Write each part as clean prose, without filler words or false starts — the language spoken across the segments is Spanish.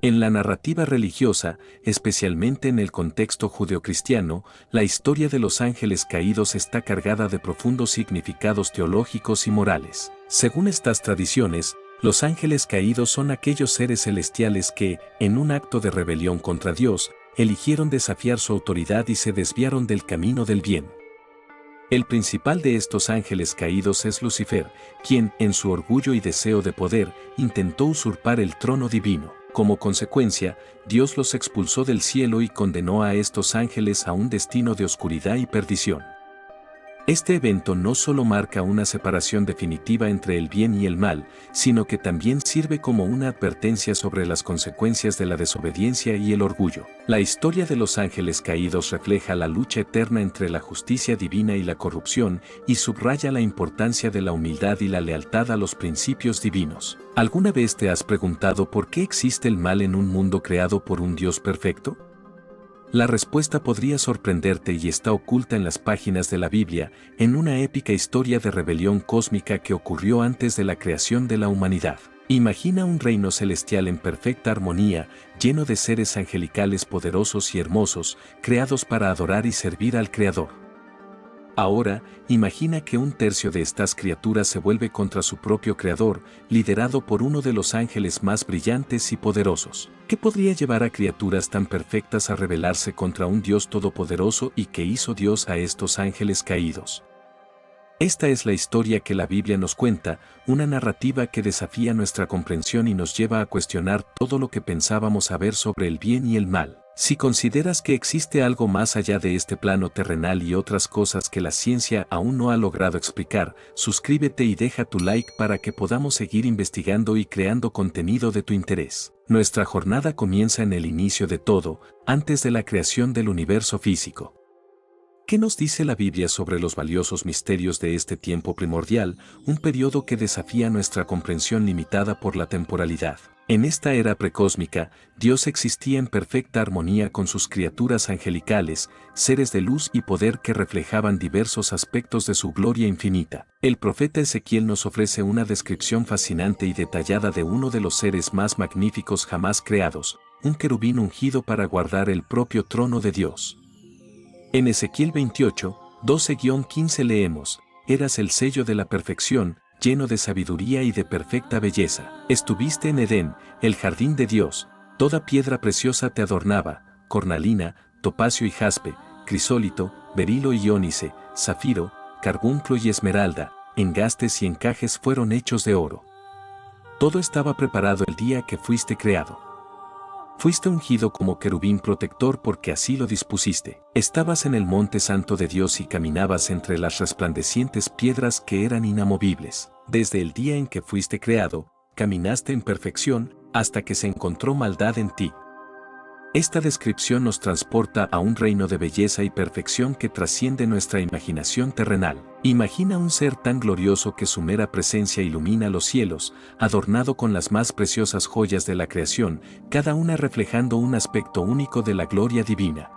En la narrativa religiosa, especialmente en el contexto judeocristiano, la historia de los ángeles caídos está cargada de profundos significados teológicos y morales. Según estas tradiciones, los ángeles caídos son aquellos seres celestiales que, en un acto de rebelión contra Dios, eligieron desafiar su autoridad y se desviaron del camino del bien. El principal de estos ángeles caídos es Lucifer, quien, en su orgullo y deseo de poder, intentó usurpar el trono divino. Como consecuencia, Dios los expulsó del cielo y condenó a estos ángeles a un destino de oscuridad y perdición. Este evento no solo marca una separación definitiva entre el bien y el mal, sino que también sirve como una advertencia sobre las consecuencias de la desobediencia y el orgullo. La historia de los ángeles caídos refleja la lucha eterna entre la justicia divina y la corrupción y subraya la importancia de la humildad y la lealtad a los principios divinos. ¿Alguna vez te has preguntado por qué existe el mal en un mundo creado por un Dios perfecto? La respuesta podría sorprenderte y está oculta en las páginas de la Biblia, en una épica historia de rebelión cósmica que ocurrió antes de la creación de la humanidad. Imagina un reino celestial en perfecta armonía, lleno de seres angelicales poderosos y hermosos, creados para adorar y servir al Creador. Ahora, imagina que un tercio de estas criaturas se vuelve contra su propio Creador, liderado por uno de los ángeles más brillantes y poderosos. ¿Qué podría llevar a criaturas tan perfectas a rebelarse contra un Dios todopoderoso y que hizo Dios a estos ángeles caídos? Esta es la historia que la Biblia nos cuenta, una narrativa que desafía nuestra comprensión y nos lleva a cuestionar todo lo que pensábamos saber sobre el bien y el mal. Si consideras que existe algo más allá de este plano terrenal y otras cosas que la ciencia aún no ha logrado explicar, suscríbete y deja tu like para que podamos seguir investigando y creando contenido de tu interés. Nuestra jornada comienza en el inicio de todo, antes de la creación del universo físico. ¿Qué nos dice la Biblia sobre los valiosos misterios de este tiempo primordial, un periodo que desafía nuestra comprensión limitada por la temporalidad? En esta era precósmica, Dios existía en perfecta armonía con sus criaturas angelicales, seres de luz y poder que reflejaban diversos aspectos de su gloria infinita. El profeta Ezequiel nos ofrece una descripción fascinante y detallada de uno de los seres más magníficos jamás creados, un querubín ungido para guardar el propio trono de Dios. En Ezequiel 28, 12-15 leemos: «Eras el sello de la perfección, lleno de sabiduría y de perfecta belleza. Estuviste en Edén, el jardín de Dios, toda piedra preciosa te adornaba, cornalina, topacio y jaspe, crisólito, berilo y ónice, zafiro, carbunclo y esmeralda, engastes y encajes fueron hechos de oro. Todo estaba preparado el día que fuiste creado. Fuiste ungido como querubín protector porque así lo dispusiste. Estabas en el monte santo de Dios y caminabas entre las resplandecientes piedras que eran inamovibles. Desde el día en que fuiste creado, caminaste en perfección, hasta que se encontró maldad en ti». Esta descripción nos transporta a un reino de belleza y perfección que trasciende nuestra imaginación terrenal. Imagina un ser tan glorioso que su mera presencia ilumina los cielos, adornado con las más preciosas joyas de la creación, cada una reflejando un aspecto único de la gloria divina.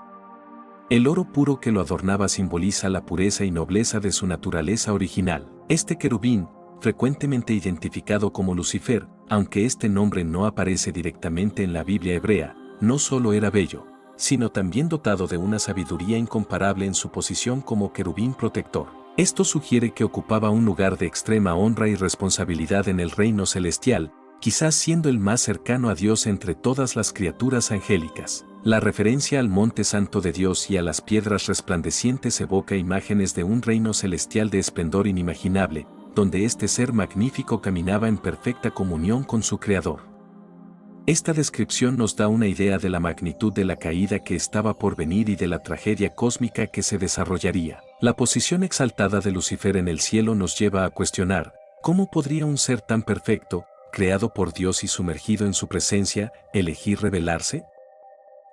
El oro puro que lo adornaba simboliza la pureza y nobleza de su naturaleza original. Este querubín, frecuentemente identificado como Lucifer, aunque este nombre no aparece directamente en la Biblia hebrea, no solo era bello, sino también dotado de una sabiduría incomparable en su posición como querubín protector. Esto sugiere que ocupaba un lugar de extrema honra y responsabilidad en el reino celestial, quizás siendo el más cercano a Dios entre todas las criaturas angélicas. La referencia al monte santo de Dios y a las piedras resplandecientes evoca imágenes de un reino celestial de esplendor inimaginable, donde este ser magnífico caminaba en perfecta comunión con su Creador. Esta descripción nos da una idea de la magnitud de la caída que estaba por venir y de la tragedia cósmica que se desarrollaría. La posición exaltada de Lucifer en el cielo nos lleva a cuestionar, ¿cómo podría un ser tan perfecto, creado por Dios y sumergido en su presencia, elegir rebelarse?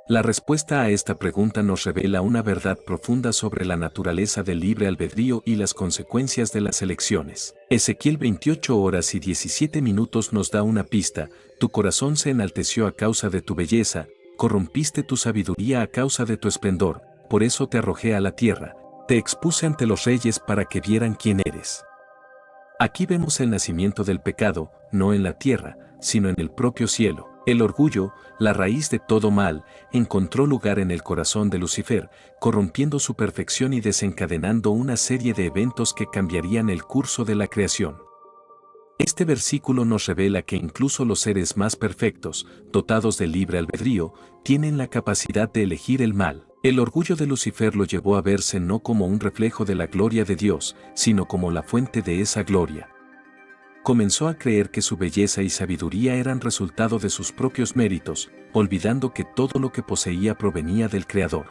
La respuesta a esta pregunta nos revela una verdad profunda sobre la naturaleza del libre albedrío y las consecuencias de las elecciones. Ezequiel 28:17 nos da una pista: tu corazón se enalteció a causa de tu belleza, corrompiste tu sabiduría a causa de tu esplendor, por eso te arrojé a la tierra, te expuse ante los reyes para que vieran quién eres. Aquí vemos el nacimiento del pecado, no en la tierra, sino en el propio cielo. El orgullo, la raíz de todo mal, encontró lugar en el corazón de Lucifer, corrompiendo su perfección y desencadenando una serie de eventos que cambiarían el curso de la creación. Este versículo nos revela que incluso los seres más perfectos, dotados de libre albedrío, tienen la capacidad de elegir el mal. El orgullo de Lucifer lo llevó a verse no como un reflejo de la gloria de Dios, sino como la fuente de esa gloria. Comenzó a creer que su belleza y sabiduría eran resultado de sus propios méritos, olvidando que todo lo que poseía provenía del Creador.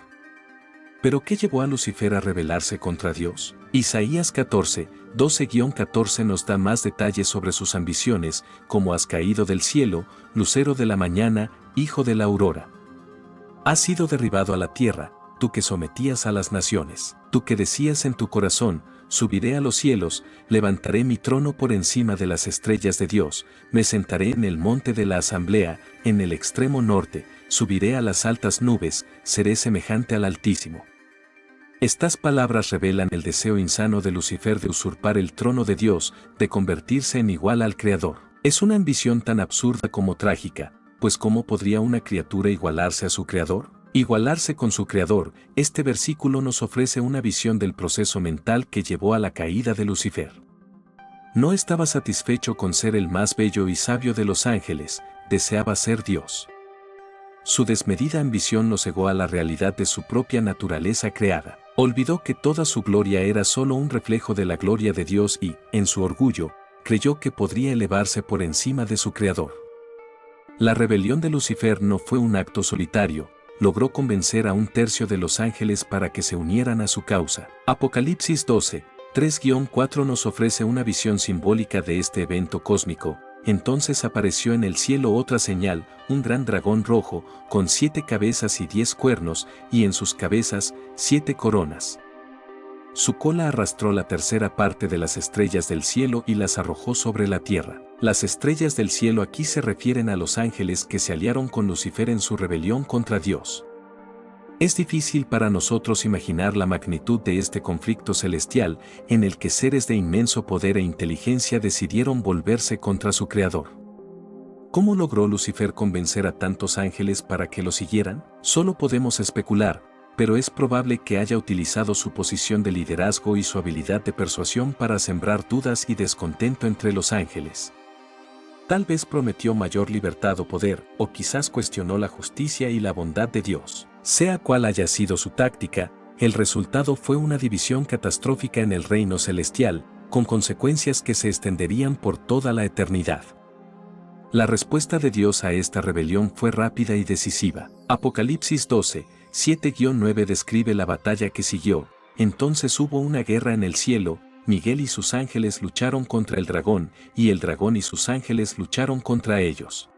¿Pero qué llevó a Lucifer a rebelarse contra Dios? Isaías 14, 12-14 nos da más detalles sobre sus ambiciones, como has caído del cielo, lucero de la mañana, hijo de la aurora. Has sido derribado a la tierra, tú que sometías a las naciones, tú que decías en tu corazón, subiré a los cielos, levantaré mi trono por encima de las estrellas de Dios, me sentaré en el monte de la asamblea, en el extremo norte, subiré a las altas nubes, seré semejante al Altísimo. Estas palabras revelan el deseo insano de Lucifer de usurpar el trono de Dios, de convertirse en igual al Creador. Es una ambición tan absurda como trágica, pues ¿cómo podría una criatura igualarse a su Creador? Igualarse con su Creador, este versículo nos ofrece una visión del proceso mental que llevó a la caída de Lucifer. No estaba satisfecho con ser el más bello y sabio de los ángeles, deseaba ser Dios. Su desmedida ambición lo cegó a la realidad de su propia naturaleza creada. Olvidó que toda su gloria era solo un reflejo de la gloria de Dios y, en su orgullo, creyó que podría elevarse por encima de su Creador. La rebelión de Lucifer no fue un acto solitario, logró convencer a un tercio de los ángeles para que se unieran a su causa. Apocalipsis 12, 3-4 nos ofrece una visión simbólica de este evento cósmico. Entonces apareció en el cielo otra señal, un gran dragón rojo, con 7 cabezas y 10 cuernos, y en sus cabezas, 7 coronas. Su cola arrastró la tercera parte de las estrellas del cielo y las arrojó sobre la tierra. Las estrellas del cielo aquí se refieren a los ángeles que se aliaron con Lucifer en su rebelión contra Dios. Es difícil para nosotros imaginar la magnitud de este conflicto celestial en el que seres de inmenso poder e inteligencia decidieron volverse contra su Creador. ¿Cómo logró Lucifer convencer a tantos ángeles para que lo siguieran? Solo podemos especular, pero es probable que haya utilizado su posición de liderazgo y su habilidad de persuasión para sembrar dudas y descontento entre los ángeles. Tal vez prometió mayor libertad o poder, o quizás cuestionó la justicia y la bondad de Dios. Sea cual haya sido su táctica, el resultado fue una división catastrófica en el reino celestial, con consecuencias que se extenderían por toda la eternidad. La respuesta de Dios a esta rebelión fue rápida y decisiva. Apocalipsis 12, 7-9 describe la batalla que siguió. Entonces hubo una guerra en el cielo, Miguel y sus ángeles lucharon contra el dragón, y el dragón y sus ángeles lucharon contra ellos.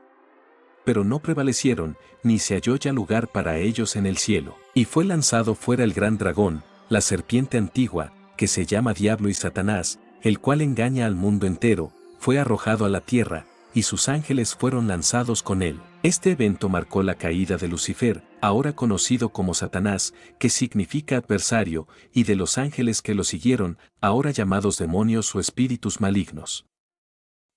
Pero no prevalecieron, ni se halló ya lugar para ellos en el cielo. Y fue lanzado fuera el gran dragón, la serpiente antigua, que se llama Diablo y Satanás, el cual engaña al mundo entero, fue arrojado a la tierra, y sus ángeles fueron lanzados con él. Este evento marcó la caída de Lucifer, ahora conocido como Satanás, que significa adversario, y de los ángeles que lo siguieron, ahora llamados demonios o espíritus malignos.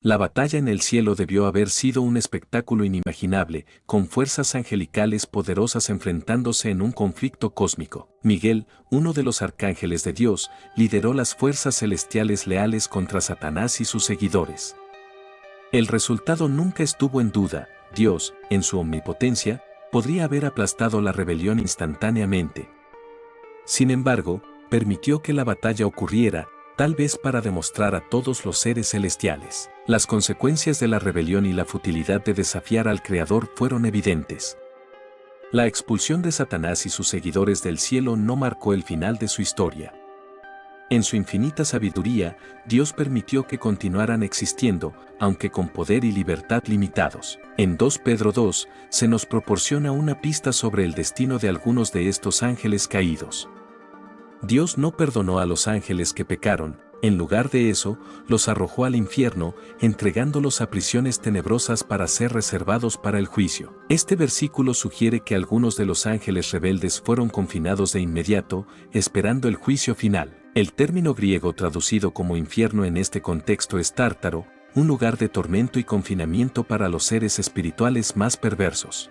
La batalla en el cielo debió haber sido un espectáculo inimaginable, con fuerzas angelicales poderosas enfrentándose en un conflicto cósmico. Miguel, uno de los arcángeles de Dios, lideró las fuerzas celestiales leales contra Satanás y sus seguidores. El resultado nunca estuvo en duda. Dios, en su omnipotencia, podría haber aplastado la rebelión instantáneamente. Sin embargo, permitió que la batalla ocurriera, tal vez para demostrar a todos los seres celestiales. Las consecuencias de la rebelión y la futilidad de desafiar al Creador fueron evidentes. La expulsión de Satanás y sus seguidores del cielo no marcó el final de su historia. En su infinita sabiduría, Dios permitió que continuaran existiendo, aunque con poder y libertad limitados. En 2 Pedro 2, se nos proporciona una pista sobre el destino de algunos de estos ángeles caídos. Dios no perdonó a los ángeles que pecaron, en lugar de eso, los arrojó al infierno, entregándolos a prisiones tenebrosas para ser reservados para el juicio. Este versículo sugiere que algunos de los ángeles rebeldes fueron confinados de inmediato, esperando el juicio final. El término griego traducido como infierno en este contexto es tártaro, un lugar de tormento y confinamiento para los seres espirituales más perversos.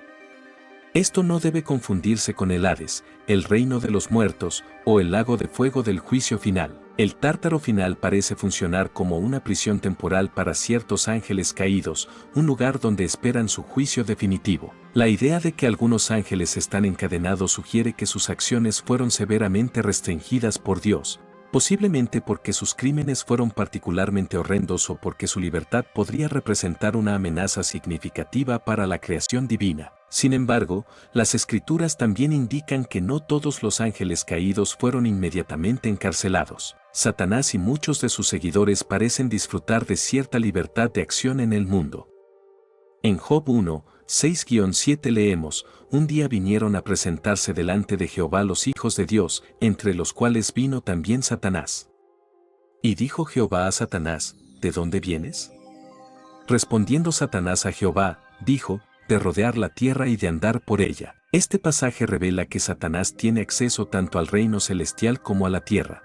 Esto no debe confundirse con el Hades, el reino de los muertos, o el lago de fuego del juicio final. El Tártaro final parece funcionar como una prisión temporal para ciertos ángeles caídos, un lugar donde esperan su juicio definitivo. La idea de que algunos ángeles están encadenados sugiere que sus acciones fueron severamente restringidas por Dios, posiblemente porque sus crímenes fueron particularmente horrendos o porque su libertad podría representar una amenaza significativa para la creación divina. Sin embargo, las Escrituras también indican que no todos los ángeles caídos fueron inmediatamente encarcelados. Satanás y muchos de sus seguidores parecen disfrutar de cierta libertad de acción en el mundo. En Job 1, 6-7 leemos: un día vinieron a presentarse delante de Jehová los hijos de Dios, entre los cuales vino también Satanás. Y dijo Jehová a Satanás: ¿de dónde vienes? Respondiendo Satanás a Jehová, dijo: de rodear la tierra y de andar por ella. Este pasaje revela que Satanás tiene acceso tanto al reino celestial como a la tierra.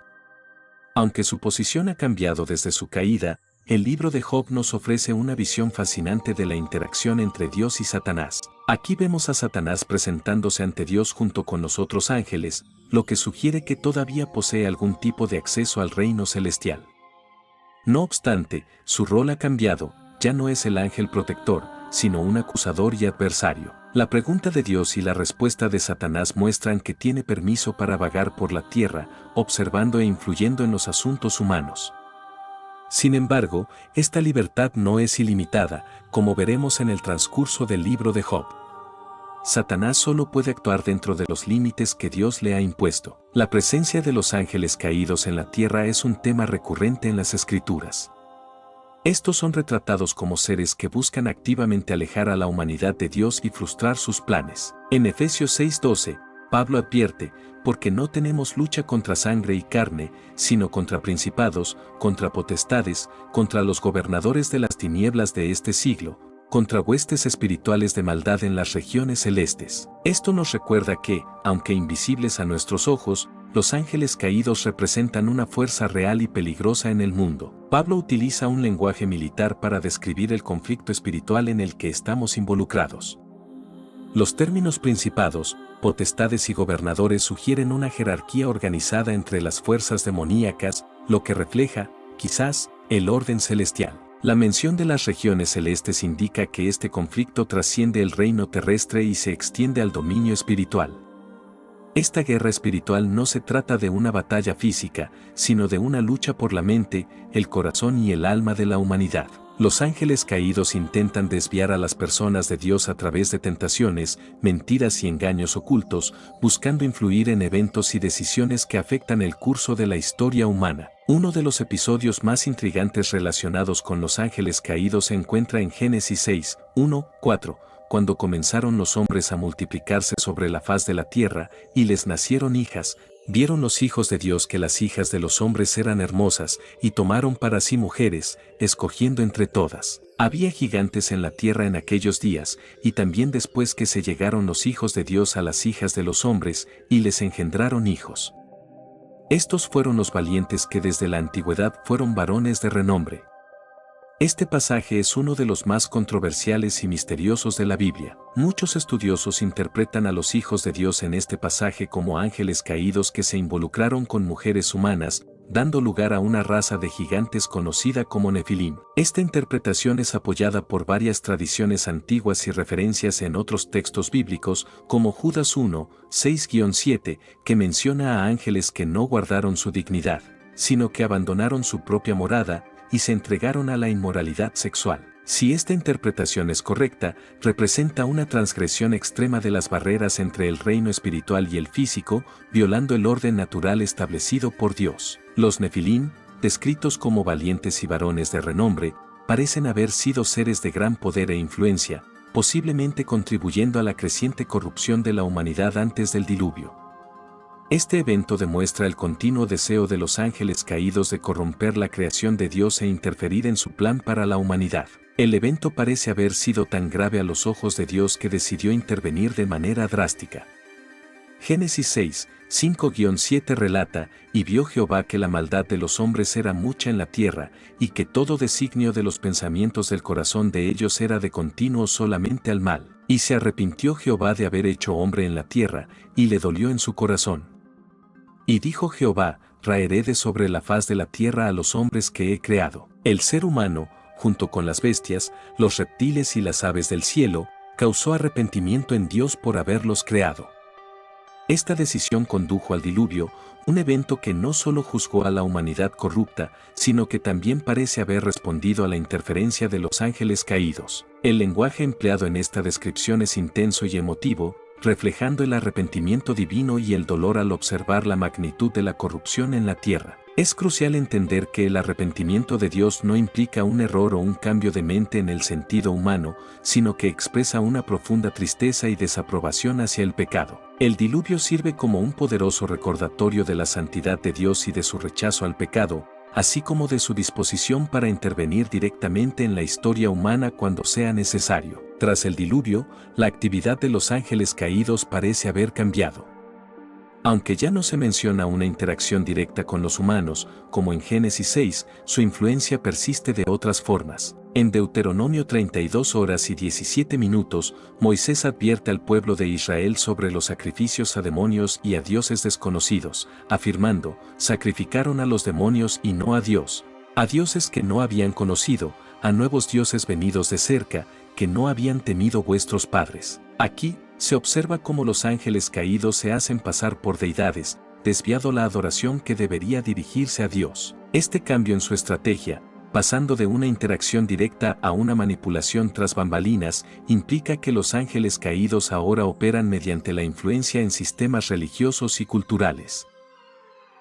Aunque su posición ha cambiado desde su caída, el libro de Job nos ofrece una visión fascinante de la interacción entre Dios y Satanás. Aquí vemos a Satanás presentándose ante Dios junto con los otros ángeles, lo que sugiere que todavía posee algún tipo de acceso al reino celestial. No obstante, su rol ha cambiado, ya no es el ángel protector, sino un acusador y adversario. La pregunta de Dios y la respuesta de Satanás muestran que tiene permiso para vagar por la tierra, observando e influyendo en los asuntos humanos. Sin embargo, esta libertad no es ilimitada, como veremos en el transcurso del libro de Job. Satanás solo puede actuar dentro de los límites que Dios le ha impuesto. La presencia de los ángeles caídos en la tierra es un tema recurrente en las Escrituras. Estos son retratados como seres que buscan activamente alejar a la humanidad de Dios y frustrar sus planes. En Efesios 6:12, Pablo advierte: porque no tenemos lucha contra sangre y carne, sino contra principados, contra potestades, contra los gobernadores de las tinieblas de este siglo, contra huestes espirituales de maldad en las regiones celestes. Esto nos recuerda que, aunque invisibles a nuestros ojos, los ángeles caídos representan una fuerza real y peligrosa en el mundo. Pablo utiliza un lenguaje militar para describir el conflicto espiritual en el que estamos involucrados. Los términos principados, potestades y gobernadores sugieren una jerarquía organizada entre las fuerzas demoníacas, lo que refleja, quizás, el orden celestial. La mención de las regiones celestes indica que este conflicto trasciende el reino terrestre y se extiende al dominio espiritual. Esta guerra espiritual no se trata de una batalla física, sino de una lucha por la mente, el corazón y el alma de la humanidad. Los ángeles caídos intentan desviar a las personas de Dios a través de tentaciones, mentiras y engaños ocultos, buscando influir en eventos y decisiones que afectan el curso de la historia humana. Uno de los episodios más intrigantes relacionados con los ángeles caídos se encuentra en Génesis 6, 1-4. Cuando comenzaron los hombres a multiplicarse sobre la faz de la tierra, y les nacieron hijas, vieron los hijos de Dios que las hijas de los hombres eran hermosas, y tomaron para sí mujeres, escogiendo entre todas. Había gigantes en la tierra en aquellos días, y también después que se llegaron los hijos de Dios a las hijas de los hombres, y les engendraron hijos. Estos fueron los valientes que desde la antigüedad fueron varones de renombre. Este pasaje es uno de los más controversiales y misteriosos de la Biblia. Muchos estudiosos interpretan a los hijos de Dios en este pasaje como ángeles caídos que se involucraron con mujeres humanas, dando lugar a una raza de gigantes conocida como Nefilim. Esta interpretación es apoyada por varias tradiciones antiguas y referencias en otros textos bíblicos, como Judas 1, 6-7, que menciona a ángeles que no guardaron su dignidad, sino que abandonaron su propia morada, y se entregaron a la inmoralidad sexual. Si esta interpretación es correcta, representa una transgresión extrema de las barreras entre el reino espiritual y el físico, violando el orden natural establecido por Dios. Los Nefilim, descritos como valientes y varones de renombre, parecen haber sido seres de gran poder e influencia, posiblemente contribuyendo a la creciente corrupción de la humanidad antes del diluvio. Este evento demuestra el continuo deseo de los ángeles caídos de corromper la creación de Dios e interferir en su plan para la humanidad. El evento parece haber sido tan grave a los ojos de Dios que decidió intervenir de manera drástica. Génesis 6, 5-7 relata, y vio Jehová que la maldad de los hombres era mucha en la tierra, y que todo designio de los pensamientos del corazón de ellos era de continuo solamente al mal. Y se arrepintió Jehová de haber hecho hombre en la tierra, y le dolió en su corazón. Y dijo Jehová, raeré de sobre la faz de la tierra a los hombres que he creado. El ser humano, junto con las bestias, los reptiles y las aves del cielo, causó arrepentimiento en Dios por haberlos creado. Esta decisión condujo al diluvio, un evento que no solo juzgó a la humanidad corrupta, sino que también parece haber respondido a la interferencia de los ángeles caídos. El lenguaje empleado en esta descripción es intenso y emotivo, reflejando el arrepentimiento divino y el dolor al observar la magnitud de la corrupción en la tierra. Es crucial entender que el arrepentimiento de Dios no implica un error o un cambio de mente en el sentido humano, sino que expresa una profunda tristeza y desaprobación hacia el pecado. El diluvio sirve como un poderoso recordatorio de la santidad de Dios y de su rechazo al pecado, así como de su disposición para intervenir directamente en la historia humana cuando sea necesario. Tras el diluvio, la actividad de los ángeles caídos parece haber cambiado. Aunque ya no se menciona una interacción directa con los humanos, como en Génesis 6, su influencia persiste de otras formas. En Deuteronomio 32:17, Moisés advierte al pueblo de Israel sobre los sacrificios a demonios y a dioses desconocidos, afirmando, sacrificaron a los demonios y no a Dios, a dioses que no habían conocido, a nuevos dioses venidos de cerca, que no habían temido vuestros padres. Aquí, se observa cómo los ángeles caídos se hacen pasar por deidades, desviando la adoración que debería dirigirse a Dios. Este cambio en su estrategia, pasando de una interacción directa a una manipulación tras bambalinas, implica que los ángeles caídos ahora operan mediante la influencia en sistemas religiosos y culturales.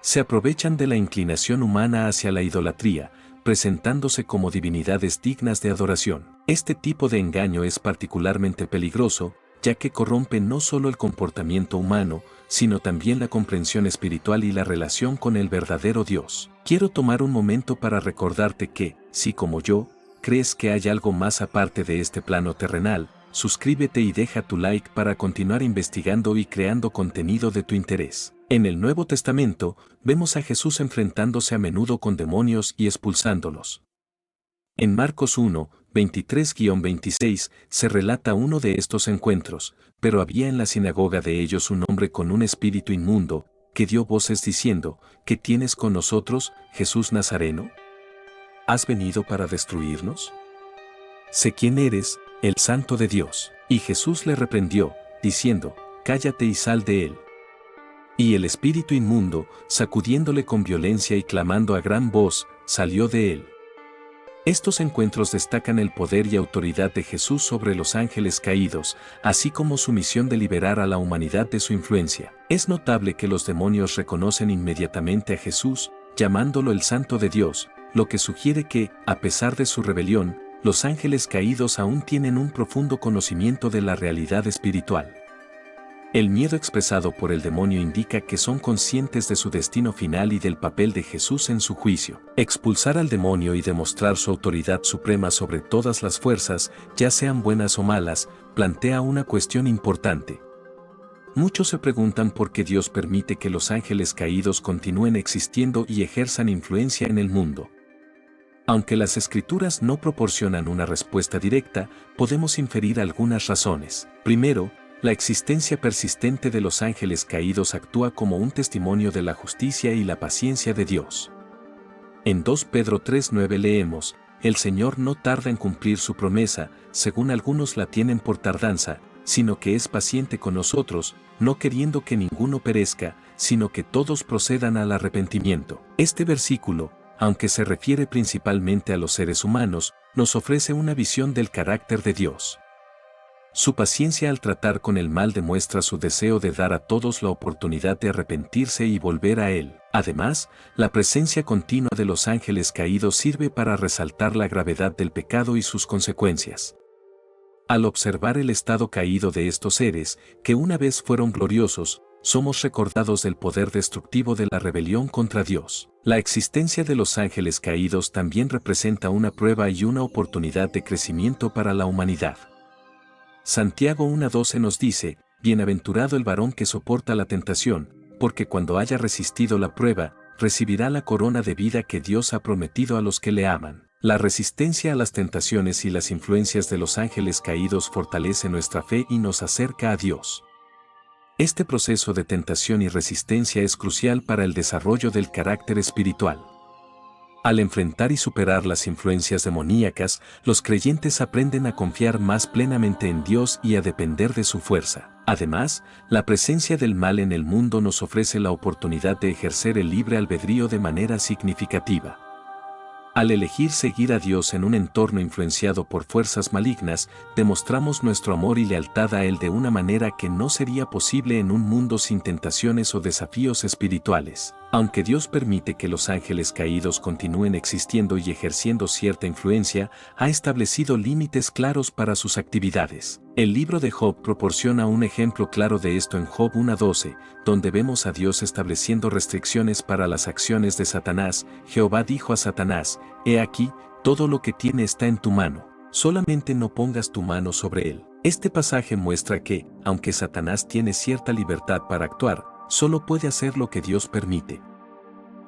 Se aprovechan de la inclinación humana hacia la idolatría, presentándose como divinidades dignas de adoración. Este tipo de engaño es particularmente peligroso, ya que corrompe no solo el comportamiento humano, sino también la comprensión espiritual y la relación con el verdadero Dios. Quiero tomar un momento para recordarte que, si como yo, crees que hay algo más aparte de este plano terrenal, suscríbete y deja tu like para continuar investigando y creando contenido de tu interés. En el Nuevo Testamento, vemos a Jesús enfrentándose a menudo con demonios y expulsándolos. En Marcos 1, 23-26, se relata uno de estos encuentros, pero había en la sinagoga de ellos un hombre con un espíritu inmundo, que dio voces diciendo, ¿qué tienes con nosotros, Jesús Nazareno? ¿Has venido para destruirnos? Sé quién eres, el Santo de Dios. Y Jesús le reprendió, diciendo, cállate y sal de él. Y el espíritu inmundo, sacudiéndole con violencia y clamando a gran voz, salió de él. Estos encuentros destacan el poder y autoridad de Jesús sobre los ángeles caídos, así como su misión de liberar a la humanidad de su influencia. Es notable que los demonios reconocen inmediatamente a Jesús, llamándolo el Santo de Dios, lo que sugiere que, a pesar de su rebelión, los ángeles caídos aún tienen un profundo conocimiento de la realidad espiritual. El miedo expresado por el demonio indica que son conscientes de su destino final y del papel de Jesús en su juicio. Expulsar al demonio y demostrar su autoridad suprema sobre todas las fuerzas, ya sean buenas o malas, plantea una cuestión importante. Muchos se preguntan por qué Dios permite que los ángeles caídos continúen existiendo y ejerzan influencia en el mundo. Aunque las Escrituras no proporcionan una respuesta directa, podemos inferir algunas razones. Primero, la existencia persistente de los ángeles caídos actúa como un testimonio de la justicia y la paciencia de Dios. En 2 Pedro 3:9 leemos, el Señor no tarda en cumplir su promesa, según algunos la tienen por tardanza, sino que es paciente con nosotros, no queriendo que ninguno perezca, sino que todos procedan al arrepentimiento. Este versículo, aunque se refiere principalmente a los seres humanos, nos ofrece una visión del carácter de Dios. Su paciencia al tratar con el mal demuestra su deseo de dar a todos la oportunidad de arrepentirse y volver a Él. Además, la presencia continua de los ángeles caídos sirve para resaltar la gravedad del pecado y sus consecuencias. Al observar el estado caído de estos seres, que una vez fueron gloriosos, somos recordados del poder destructivo de la rebelión contra Dios. La existencia de los ángeles caídos también representa una prueba y una oportunidad de crecimiento para la humanidad. Santiago 1:12 nos dice, bienaventurado el varón que soporta la tentación, porque cuando haya resistido la prueba, recibirá la corona de vida que Dios ha prometido a los que le aman. La resistencia a las tentaciones y las influencias de los ángeles caídos fortalece nuestra fe y nos acerca a Dios. Este proceso de tentación y resistencia es crucial para el desarrollo del carácter espiritual. Al enfrentar y superar las influencias demoníacas, los creyentes aprenden a confiar más plenamente en Dios y a depender de su fuerza. Además, la presencia del mal en el mundo nos ofrece la oportunidad de ejercer el libre albedrío de manera significativa. Al elegir seguir a Dios en un entorno influenciado por fuerzas malignas, demostramos nuestro amor y lealtad a Él de una manera que no sería posible en un mundo sin tentaciones o desafíos espirituales. Aunque Dios permite que los ángeles caídos continúen existiendo y ejerciendo cierta influencia, ha establecido límites claros para sus actividades. El libro de Job proporciona un ejemplo claro de esto en Job 1:12, donde vemos a Dios estableciendo restricciones para las acciones de Satanás. Jehová dijo a Satanás: «He aquí, todo lo que tiene está en tu mano, solamente no pongas tu mano sobre él». Este pasaje muestra que, aunque Satanás tiene cierta libertad para actuar, solo puede hacer lo que Dios permite.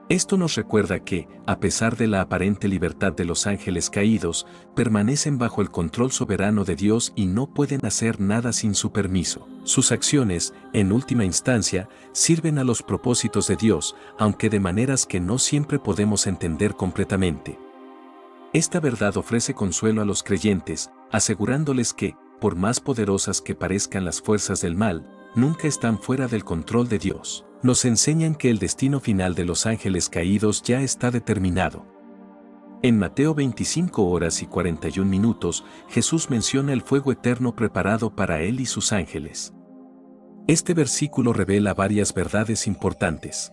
Esto nos recuerda que, a pesar de la aparente libertad de los ángeles caídos, permanecen bajo el control soberano de Dios y no pueden hacer nada sin su permiso. Sus acciones, en última instancia, sirven a los propósitos de Dios, aunque de maneras que no siempre podemos entender completamente. Esta verdad ofrece consuelo a los creyentes, asegurándoles que, por más poderosas que parezcan las fuerzas del mal, nunca están fuera del control de Dios. Nos enseñan que el destino final de los ángeles caídos ya está determinado. En Mateo 25:41, Jesús menciona el fuego eterno preparado para él y sus ángeles. Este versículo revela varias verdades importantes.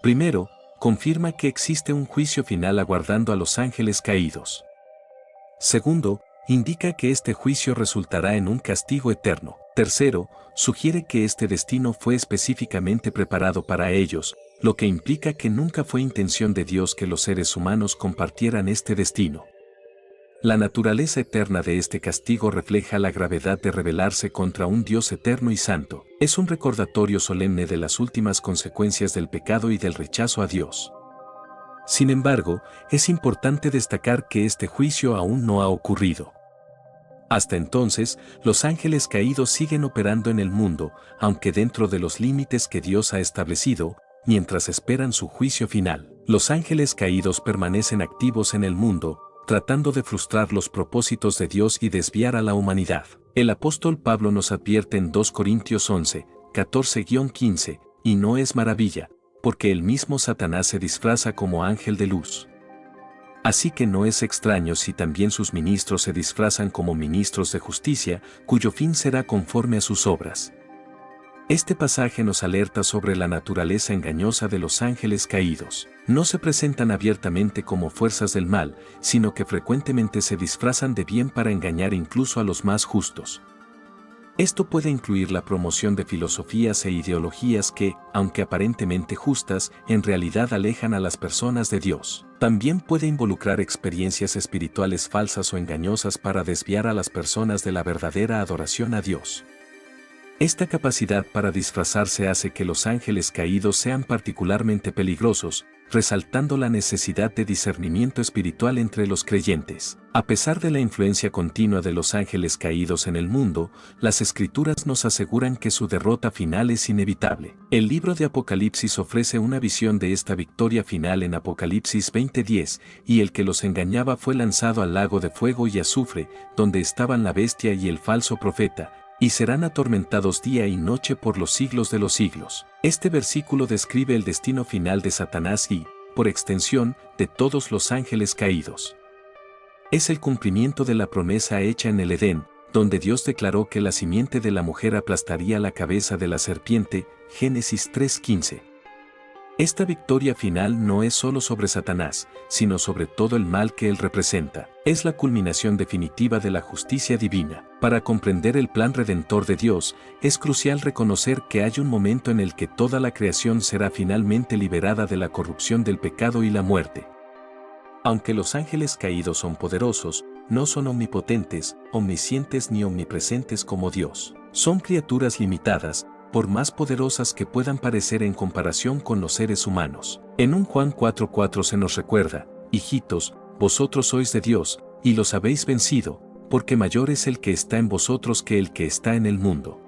Primero, confirma que existe un juicio final aguardando a los ángeles caídos. Segundo, indica que este juicio resultará en un castigo eterno. Tercero, sugiere que este destino fue específicamente preparado para ellos, lo que implica que nunca fue intención de Dios que los seres humanos compartieran este destino. La naturaleza eterna de este castigo refleja la gravedad de rebelarse contra un Dios eterno y santo. Es un recordatorio solemne de las últimas consecuencias del pecado y del rechazo a Dios. Sin embargo, es importante destacar que este juicio aún no ha ocurrido. Hasta entonces, los ángeles caídos siguen operando en el mundo, aunque dentro de los límites que Dios ha establecido, mientras esperan su juicio final. Los ángeles caídos permanecen activos en el mundo, tratando de frustrar los propósitos de Dios y desviar a la humanidad. El apóstol Pablo nos advierte en 2 Corintios 11:14-15, y no es maravilla, porque el mismo Satanás se disfraza como ángel de luz. Así que no es extraño si también sus ministros se disfrazan como ministros de justicia, cuyo fin será conforme a sus obras. Este pasaje nos alerta sobre la naturaleza engañosa de los ángeles caídos. No se presentan abiertamente como fuerzas del mal, sino que frecuentemente se disfrazan de bien para engañar incluso a los más justos. Esto puede incluir la promoción de filosofías e ideologías que, aunque aparentemente justas, en realidad alejan a las personas de Dios. También puede involucrar experiencias espirituales falsas o engañosas para desviar a las personas de la verdadera adoración a Dios. Esta capacidad para disfrazarse hace que los ángeles caídos sean particularmente peligrosos, resaltando la necesidad de discernimiento espiritual entre los creyentes. A pesar de la influencia continua de los ángeles caídos en el mundo, las Escrituras nos aseguran que su derrota final es inevitable. El libro de Apocalipsis ofrece una visión de esta victoria final en Apocalipsis 20:10, y el que los engañaba fue lanzado al lago de fuego y azufre, donde estaban la bestia y el falso profeta, y serán atormentados día y noche por los siglos de los siglos. Este versículo describe el destino final de Satanás y, por extensión, de todos los ángeles caídos. Es el cumplimiento de la promesa hecha en el Edén, donde Dios declaró que la simiente de la mujer aplastaría la cabeza de la serpiente, Génesis 3:15. Esta victoria final no es solo sobre Satanás, sino sobre todo el mal que él representa. Es la culminación definitiva de la justicia divina. Para comprender el plan redentor de Dios, es crucial reconocer que hay un momento en el que toda la creación será finalmente liberada de la corrupción del pecado y la muerte. Aunque los ángeles caídos son poderosos, no son omnipotentes, omniscientes ni omnipresentes como Dios. Son criaturas limitadas, por más poderosas que puedan parecer en comparación con los seres humanos. En un Juan 4:4 se nos recuerda: hijitos, vosotros sois de Dios, y los habéis vencido, porque mayor es el que está en vosotros que el que está en el mundo.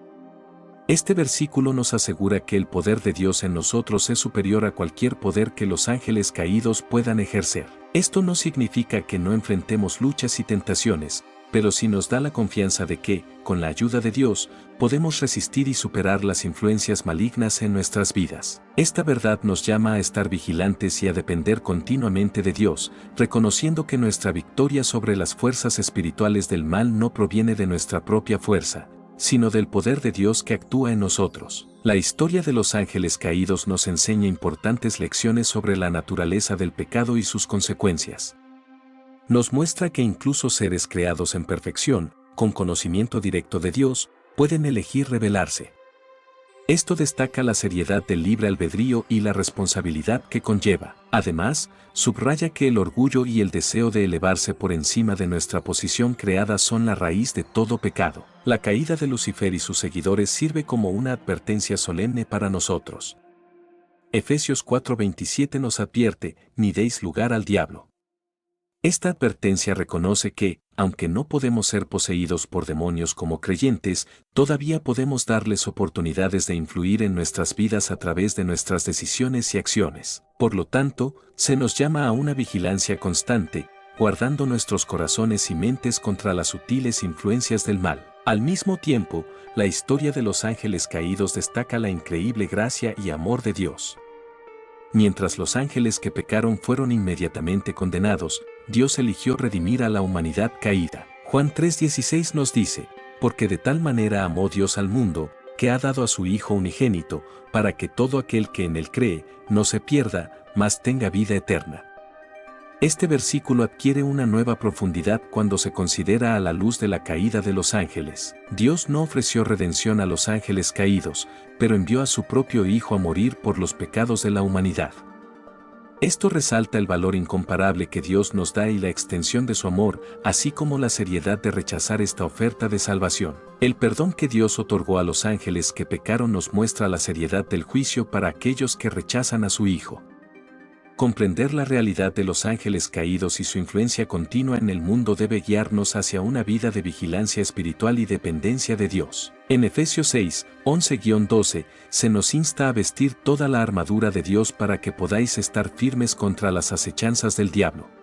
Este versículo nos asegura que el poder de Dios en nosotros es superior a cualquier poder que los ángeles caídos puedan ejercer. Esto no significa que no enfrentemos luchas y tentaciones, pero sí nos da la confianza de que, con la ayuda de Dios, podemos resistir y superar las influencias malignas en nuestras vidas. Esta verdad nos llama a estar vigilantes y a depender continuamente de Dios, reconociendo que nuestra victoria sobre las fuerzas espirituales del mal no proviene de nuestra propia fuerza, sino del poder de Dios que actúa en nosotros. La historia de los ángeles caídos nos enseña importantes lecciones sobre la naturaleza del pecado y sus consecuencias. Nos muestra que incluso seres creados en perfección, con conocimiento directo de Dios, pueden elegir rebelarse. Esto destaca la seriedad del libre albedrío y la responsabilidad que conlleva. Además, subraya que el orgullo y el deseo de elevarse por encima de nuestra posición creada son la raíz de todo pecado. La caída de Lucifer y sus seguidores sirve como una advertencia solemne para nosotros. Efesios 4:27 nos advierte: ni deis lugar al diablo. Esta advertencia reconoce que, aunque no podemos ser poseídos por demonios como creyentes, todavía podemos darles oportunidades de influir en nuestras vidas a través de nuestras decisiones y acciones. Por lo tanto, se nos llama a una vigilancia constante, guardando nuestros corazones y mentes contra las sutiles influencias del mal. Al mismo tiempo, la historia de los ángeles caídos destaca la increíble gracia y amor de Dios. Mientras los ángeles que pecaron fueron inmediatamente condenados, Dios eligió redimir a la humanidad caída. Juan 3:16 nos dice: porque de tal manera amó Dios al mundo, que ha dado a su Hijo unigénito, para que todo aquel que en él cree, no se pierda, mas tenga vida eterna. Este versículo adquiere una nueva profundidad cuando se considera a la luz de la caída de los ángeles. Dios no ofreció redención a los ángeles caídos, pero envió a su propio Hijo a morir por los pecados de la humanidad. Esto resalta el valor incomparable que Dios nos da y la extensión de su amor, así como la seriedad de rechazar esta oferta de salvación. El perdón que Dios otorgó a los ángeles que pecaron nos muestra la seriedad del juicio para aquellos que rechazan a su Hijo. Comprender la realidad de los ángeles caídos y su influencia continua en el mundo debe guiarnos hacia una vida de vigilancia espiritual y dependencia de Dios. En Efesios 6, 11-12, se nos insta a vestir toda la armadura de Dios para que podáis estar firmes contra las acechanzas del diablo.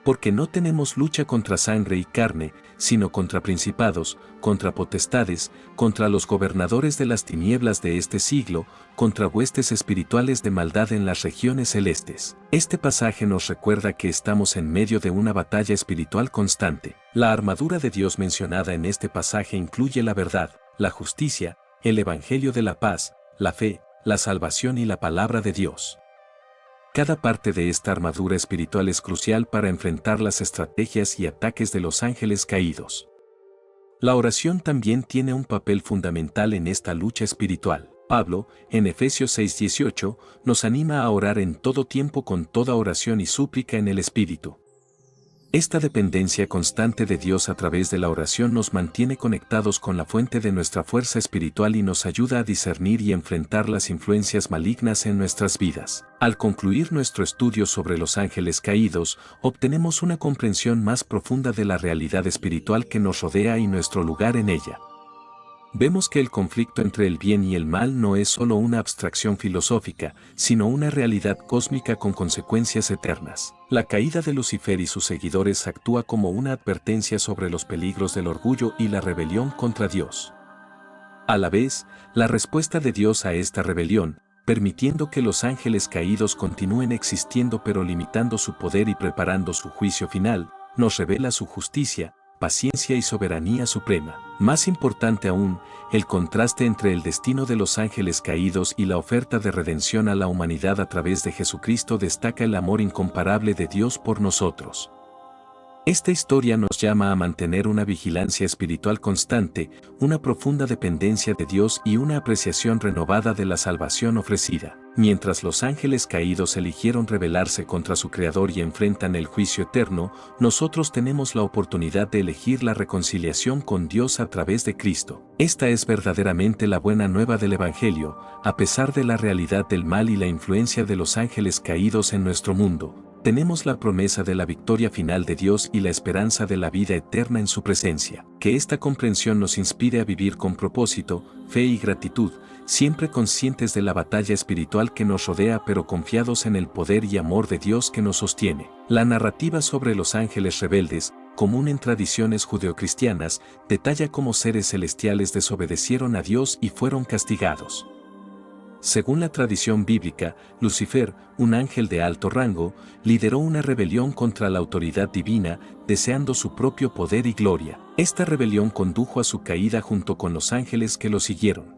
Porque no tenemos lucha contra sangre y carne, sino contra principados, contra potestades, contra los gobernadores de las tinieblas de este siglo, contra huestes espirituales de maldad en las regiones celestes. Este pasaje nos recuerda que estamos en medio de una batalla espiritual constante. La armadura de Dios mencionada en este pasaje incluye la verdad, la justicia, el evangelio de la paz, la fe, la salvación y la palabra de Dios. Cada parte de esta armadura espiritual es crucial para enfrentar las estrategias y ataques de los ángeles caídos. La oración también tiene un papel fundamental en esta lucha espiritual. Pablo, en Efesios 6:18, nos anima a orar en todo tiempo con toda oración y súplica en el Espíritu. Esta dependencia constante de Dios a través de la oración nos mantiene conectados con la fuente de nuestra fuerza espiritual y nos ayuda a discernir y enfrentar las influencias malignas en nuestras vidas. Al concluir nuestro estudio sobre los ángeles caídos, obtenemos una comprensión más profunda de la realidad espiritual que nos rodea y nuestro lugar en ella. Vemos que el conflicto entre el bien y el mal no es solo una abstracción filosófica, sino una realidad cósmica con consecuencias eternas. La caída de Lucifer y sus seguidores actúa como una advertencia sobre los peligros del orgullo y la rebelión contra Dios. A la vez, la respuesta de Dios a esta rebelión, permitiendo que los ángeles caídos continúen existiendo pero limitando su poder y preparando su juicio final, nos revela su justicia, paciencia y soberanía suprema. Más importante aún, el contraste entre el destino de los ángeles caídos y la oferta de redención a la humanidad a través de Jesucristo destaca el amor incomparable de Dios por nosotros. Esta historia nos llama a mantener una vigilancia espiritual constante, una profunda dependencia de Dios y una apreciación renovada de la salvación ofrecida. Mientras los ángeles caídos eligieron rebelarse contra su Creador y enfrentan el juicio eterno, nosotros tenemos la oportunidad de elegir la reconciliación con Dios a través de Cristo. Esta es verdaderamente la buena nueva del Evangelio, a pesar de la realidad del mal y la influencia de los ángeles caídos en nuestro mundo. Tenemos la promesa de la victoria final de Dios y la esperanza de la vida eterna en su presencia. Que esta comprensión nos inspire a vivir con propósito, fe y gratitud, siempre conscientes de la batalla espiritual que nos rodea pero confiados en el poder y amor de Dios que nos sostiene. La narrativa sobre los ángeles rebeldes, común en tradiciones judeocristianas, detalla cómo seres celestiales desobedecieron a Dios y fueron castigados. Según la tradición bíblica, Lucifer, un ángel de alto rango, lideró una rebelión contra la autoridad divina, deseando su propio poder y gloria. Esta rebelión condujo a su caída junto con los ángeles que lo siguieron.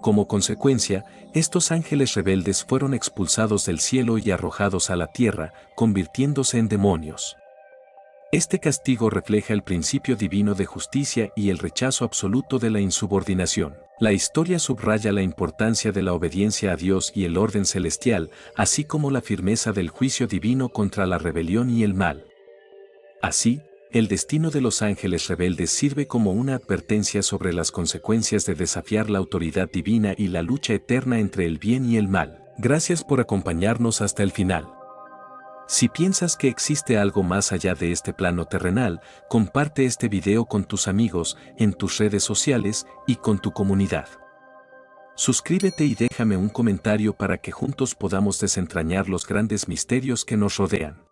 Como consecuencia, estos ángeles rebeldes fueron expulsados del cielo y arrojados a la tierra, convirtiéndose en demonios. Este castigo refleja el principio divino de justicia y el rechazo absoluto de la insubordinación. La historia subraya la importancia de la obediencia a Dios y el orden celestial, así como la firmeza del juicio divino contra la rebelión y el mal. Así, el destino de los ángeles rebeldes sirve como una advertencia sobre las consecuencias de desafiar la autoridad divina y la lucha eterna entre el bien y el mal. Gracias por acompañarnos hasta el final. Si piensas que existe algo más allá de este plano terrenal, comparte este video con tus amigos, en tus redes sociales y con tu comunidad. Suscríbete y déjame un comentario para que juntos podamos desentrañar los grandes misterios que nos rodean.